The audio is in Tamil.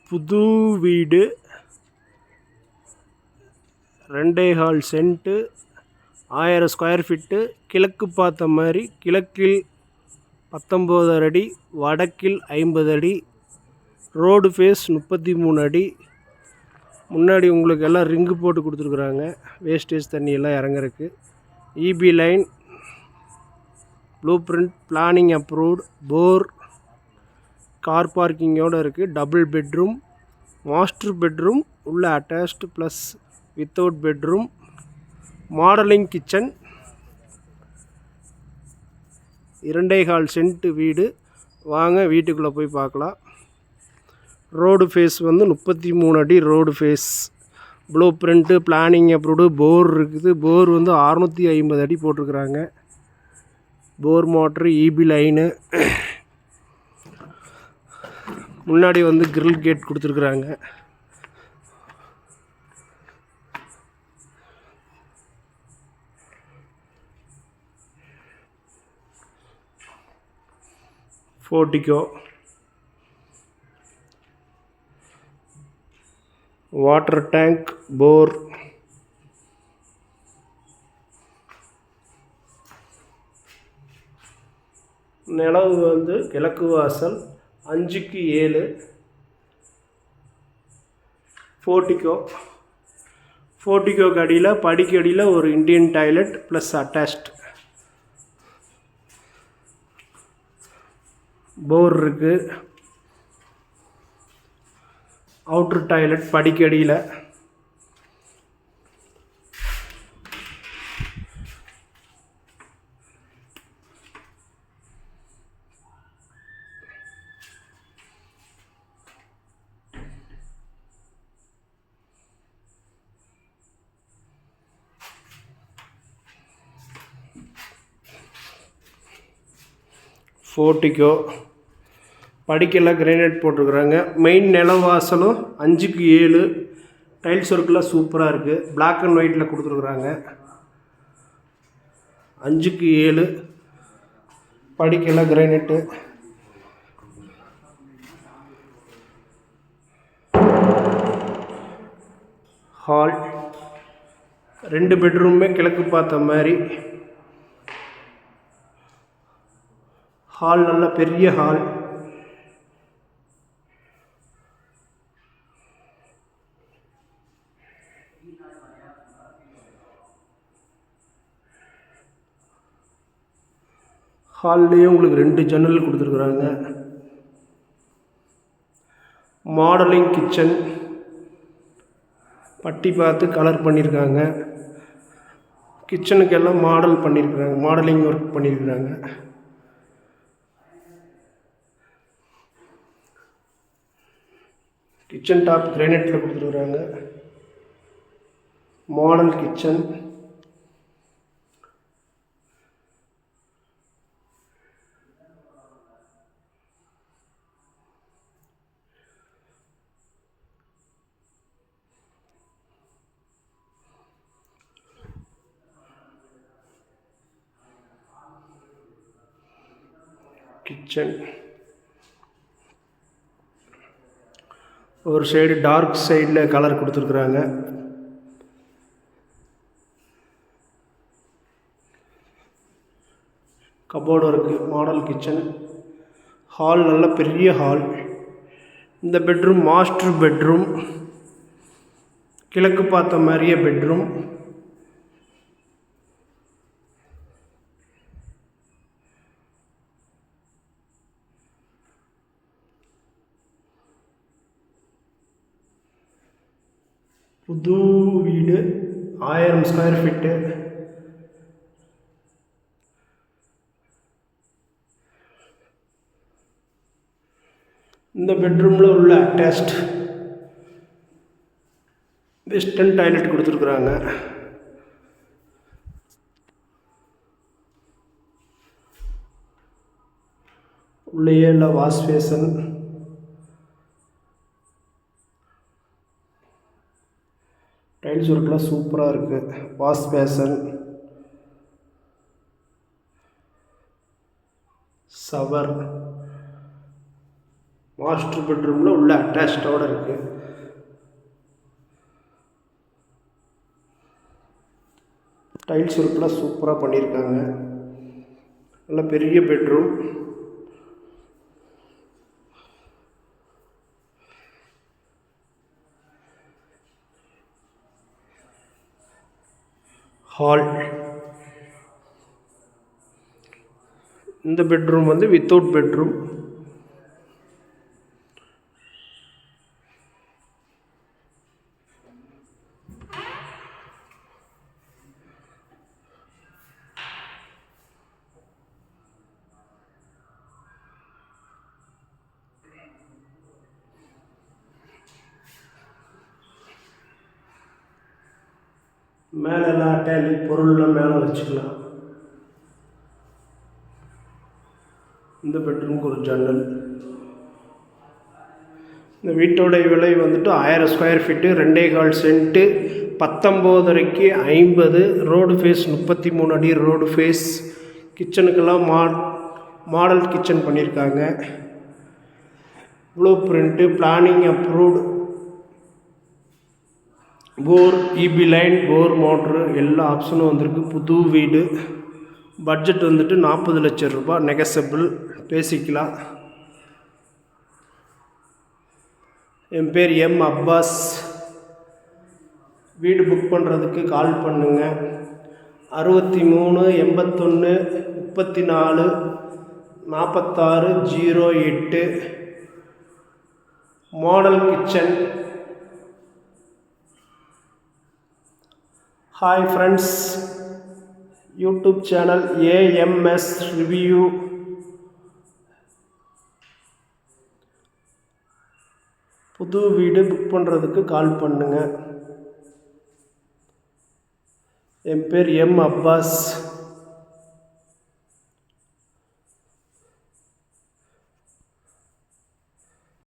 புது வீடு 2.25 சென்ட்டு 1000 ஸ்கொயர் ஃபீட்டு. கிழக்கு பார்த்த மாதிரி, கிழக்கில் 19 அடி, வடக்கில் 50 அடி, ரோடு ஃபேஸ் 33 அடி. முன்னாடி உங்களுக்கு எல்லாம் ரிங்கு போட்டு கொடுத்துருக்குறாங்க, வேஸ்டேஜ் தண்ணியெல்லாம் இறங்குறதுக்கு. EB line, blueprint, planning approved, bore, car பார்க்கிங்கோடு இருக்குது. டபுள் பெட்ரூம், மாஸ்டர் பெட்ரூம் உள்ள attached plus without bedroom, modelling kitchen. 2.25 cent வீடு. வாங்க வீட்டுக்குள்ளே போய் பார்க்கலாம். ரோடு ஃபேஸ் வந்து 33 அடி road face. Blueprint, planning approved, bore இருக்குது. போர் வந்து 650 அடி போட்டிருக்குறாங்க. Bore motor, EB line. முன்னாடி வந்து கிரில் கேட் கொடுத்துருக்குறாங்க. Portico, water tank, bore. நிலவு வந்து கிழக்கு வாசல் 5க்கு 7. போர்டிகோக்கு அடியில், படிக்கு அடியில் ஒரு Indian toilet plus attached. Bore இருக்குது. அவுட்ரு டாய்லெட் படிக்கு அடியில். போர்டிகோ, படிக்கெல்லாம் கிரானைட் போட்டிருக்குறாங்க. மெயின் நிலவாசலும் 5க்கு 7. டைல்ஸ் ஒர்க்கெலாம் சூப்பராக இருக்குது. பிளாக் அண்ட் ஒயிட்டில் கொடுத்துருக்குறாங்க. 5க்கு 7. படிக்கெல்லாம் கிரானைட்டு. ஹால், 2 பெட்ரூமே கிழக்கு பார்த்த மாதிரி. ஹால் நல்ல பெரிய ஹால். ஹால்லேயே உங்களுக்கு 2 ஜன்னல் கொடுத்துருக்குறாங்க. மாடலிங் கிச்சன், பட்டி பார்த்து கலர் பண்ணியிருக்காங்க. கிச்சனுக்கு எல்லாம் மாடல் பண்ணியிருக்கிறாங்க, மாடலிங் ஒர்க் பண்ணியிருக்கிறாங்க. கிச்சன் டாப் கிரானைட்டில் கொடுத்துருக்குறாங்க. Model kitchen. கிச்சன் ஒரு சைடு டார்க் சைடில் கலர் கொடுத்துருக்குறாங்க. கபோர்டு இருக்குது. Model kitchen. ஹால் நல்ல பெரிய ஹால். இந்த பெட்ரூம் மாஸ்டர் பெட்ரூம், கிழக்கு பார்த்த மாதிரியே பெட்ரூம். புது வீடு 1000 ஸ்கொயர் ஃபீட்டு. இந்த பெட்ரூமில் உள்ள அட்டாச்ட் வெஸ்டர்ன் டாய்லெட் கொடுத்துருக்குறாங்க. உள்ளேயே இல்லை வாஷ் பேசன். டைல்ஸ் ஒர்க்லாம் சூப்பராக இருக்குது. வாஷ் பேசன், ஷவர், மாஸ்டர் பெட்ரூமில் உள்ள அட்டாச்சோடு இருக்குது. டைல்ஸ் ஒர்க்லாம் சூப்பராக பண்ணியிருக்காங்க. நல்ல பெரிய பெட்ரூம். ஹால். இந்த பெட்ரூம் வந்து வித்தவுட் பெட்ரூம். மேலெல்லாம் அட்டாலி பொருள்லாம் மேலே வச்சுக்கலாம். இந்த பெட்ரூமுக்கு ஒரு ஜன்னல். இந்த வீட்டோடைய விலை வந்துட்டு 1000 square feet, 2.25 cent, 19.5 50. Road face 33 அடி ரோடு ஃபேஸ். கிச்சனுக்கெல்லாம் மாடல் கிச்சன் பண்ணியிருக்காங்க. Blueprint, planning approved. Bore, EB line, bore motor எல்லா ஆப்ஷனும் வந்திருக்கு. புது வீடு. பட்ஜெட் வந்துட்டு 40 லட்சம் ரூபாய். நெகசபிள் பேசிக்கலாம். என் பேர் எம் அப்பாஸ். வீடு புக் பண்ணுறதுக்கு கால் பண்ணுங்கள். 63 81 34 46 08. Model kitchen. Hi friends, YouTube channel AMS review. புது வீடு புக் பண்ணுறதுக்கு கால் பண்ணுங்கள். என் பேர் எம் அப்பாஸ்.